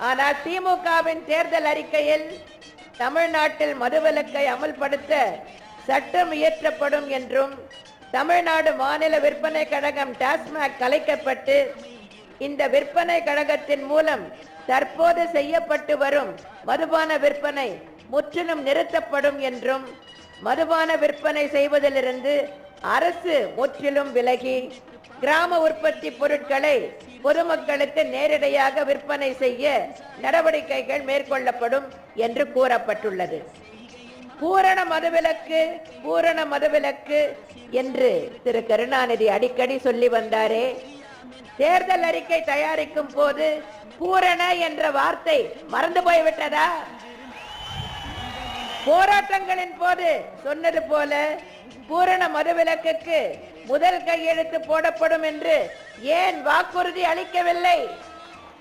ஆனால் திமுகவின் தேர்தல் அறிக்கையில் தமிழ்நாட்டில் மதுவிலக்கை அமல்படுத்த சட்டம் இயற்றப்படும் என்றும் தமிழ்நாடு மாநில விற்பனை கழகம் டாஸ்மாக் கலைக்கப்பட்டு இந்த விற்பனை கழகத்தின் மூலம் தற்போது செய்யப்பட்டு வரும் மதுபான விற்பனை முற்றிலும் நிறுத்தப்படும் என்றும் மதுபான விற்பனை செய்வதிலிருந்து அரசு முற்றிலும் விலகி கிராம உற்பத்தி பொருட்களை பொதுமக்களுக்கு நேரடியாக விற்பனை செய்ய நடவடிக்கைகள் மேற்கொள்ளப்படும் என்று கூறப்பட்டுள்ளது. பூரண மதுவிலக்கு என்று திரு கருணாநிதி அடிக்கடி சொல்லி வந்தாரே, தேர்தல் அறிக்கை தயாரிக்கும் போது பூரண என்ற வார்த்தை மறந்து போய்விட்டதா? போராட்டங்களின் போது சொன்னது போல பூரண மதுவிலக்குக்கு முதல் கையெழுத்து போடப்படும் என்று ஏன் வாக்குறுதி அளிக்கவில்லை?